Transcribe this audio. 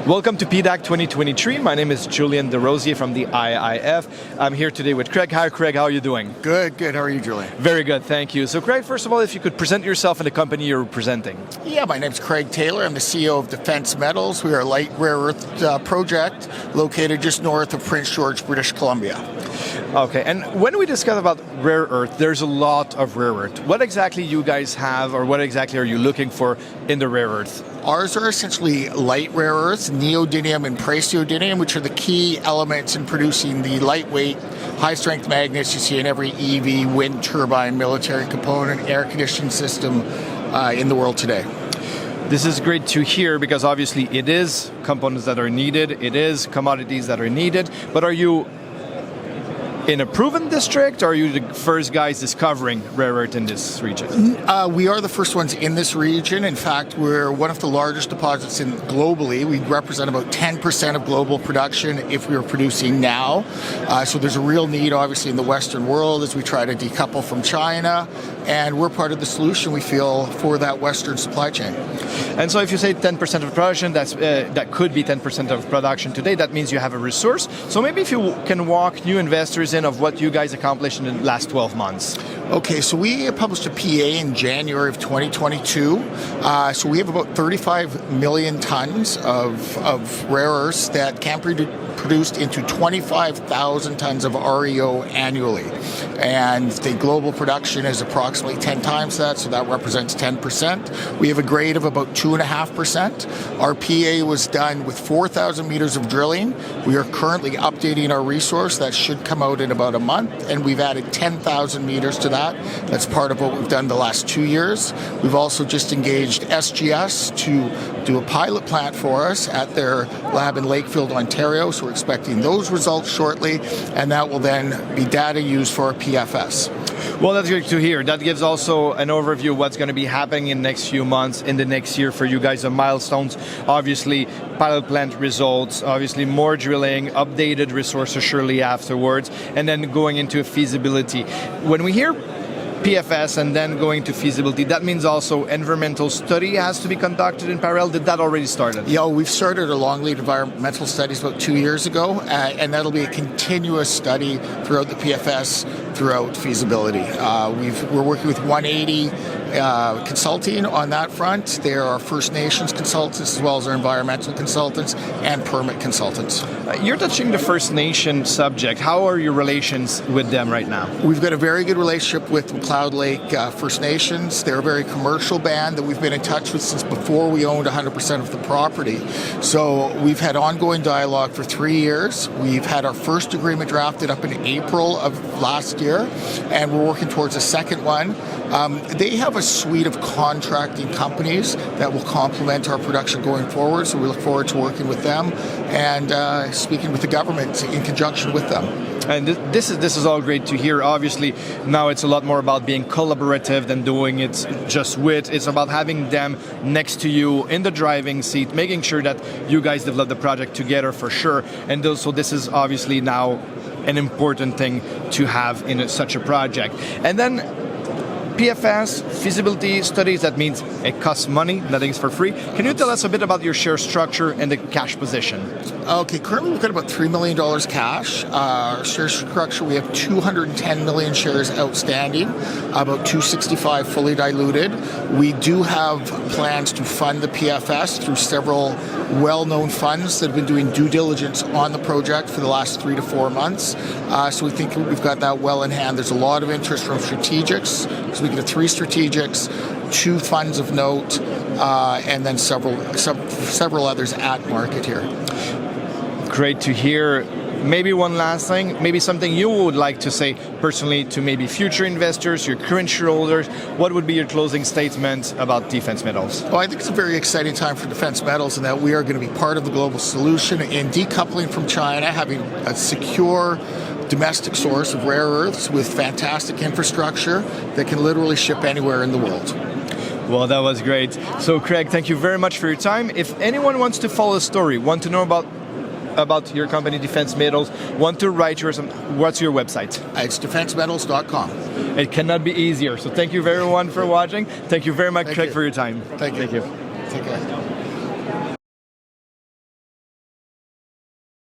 Welcome to PDAC 2023. My name is Julian DeRosier from the IIF. I'm here today with Craig. Hi, Craig. How are you doing? Good. How are you, Julian? Very good, thank you. So, Craig, first of all, if you could present yourself and the company you're representing. Yeah, my name's Craig Taylor. I'm the CEO of Defense Metals. We are a light rare earth project located just north of Prince George, British Columbia. Okay, and when we discuss about rare earth, there's a lot of rare earth. What exactly you guys have, or what exactly are you looking for in the rare earth? Ours are essentially light rare earths, neodymium and praseodymium, which are the key elements in producing the lightweight, high-strength magnets you see in every EV, wind turbine, military component, air conditioning system in the world today. This is great to hear because obviously it is components that are needed, it is commodities that are needed, but are you in a proven district, or are you the first guys discovering rare earth in this region? We are the first ones in this region. In fact, we're one of the largest deposits globally. We represent about 10% of global production if we were producing now. So there's a real need, obviously, in the Western world as we try to decouple from China. And we're part of the solution, we feel, for that Western supply chain. And so if you say 10% of production, that could be 10% of production today. That means you have a resource. So maybe if you can walk new investors in of what you guys accomplished in the last 12 months. Okay, so we published a PA in January of 2022. So we have about 35 million tons of rare earths that can be produced into 25,000 tons of REO annually. And the global production is approximately 10 times that, so that represents 10%. We have a grade of about 2.5%. Our PA was done with 4,000 meters of drilling. We are currently updating our resource. That should come out in about a month, and we've added 10,000 meters to that. That's part of what we've done the last 2 years. We've also just engaged SGS to do a pilot plant for us at their lab in Lakefield, Ontario. So we're expecting those results shortly, and that will then be data used for our PFS. Well, that's great to hear. That gives also an overview of what's going to be happening in the next few months, in the next year for you guys, the milestones. Obviously, pilot plant results, obviously more drilling, updated resources surely afterwards, and then going into feasibility. When we hear PFS and then going to feasibility, that means also environmental study has to be conducted in parallel. Did that already start? Yeah, we've started a long lead environmental studies about 2 years ago, and that'll be a continuous study throughout the PFS, throughout feasibility. We're working with 180 consulting on that front. They're our First Nations consultants as well as our environmental consultants and permit consultants. You're touching the First Nation subject. How are your relations with them right now? We've got a very good relationship with Cloud Lake First Nations. They're a very commercial band that we've been in touch with since before we owned 100% of the property. So we've had ongoing dialogue for 3 years. We've had our first agreement drafted up in April of last year, and we're working towards a second one. They have a suite of contracting companies that will complement our production going forward, so we look forward to working with them and speaking with the government in conjunction with them. And this is all great to hear. Obviously, now it's a lot more about being collaborative than doing it just with. It's about having them next to you in the driving seat, making sure that you guys develop the project together for sure. And so this is obviously now an important thing to have in such a project. And then PFS, feasibility studies, that means it costs money, nothing's for free. Can you tell us a bit about your share structure and the cash position? Okay, currently we've got about $3 million cash. Our share structure, we have 210 million shares outstanding, about 265 fully diluted. We do have plans to fund the PFS through several well-known funds that have been doing due diligence on the project for the last 3 to 4 months. So we think we've got that well in hand. There's a lot of interest from strategics. So we get 3 strategics, 2 funds of note, and then several others at market here. Great to hear. Maybe one last thing, maybe something you would like to say personally to maybe future investors, your current shareholders. What would be your closing statement about Defense Metals? Well, I think it's a very exciting time for Defense Metals in that we are going to be part of the global solution in decoupling from China, having a secure domestic source of rare earths with fantastic infrastructure that can literally ship anywhere in the world. Well, that was great. So, Craig, thank you very much for your time. If anyone wants to follow the story, want to know about your company, Defense Metals, want to write yours, what's your website? It's defensemetals.com. It cannot be easier. So thank you everyone for watching. Thank you very much, Craig, for your time. Thank you. Thank you. Take care.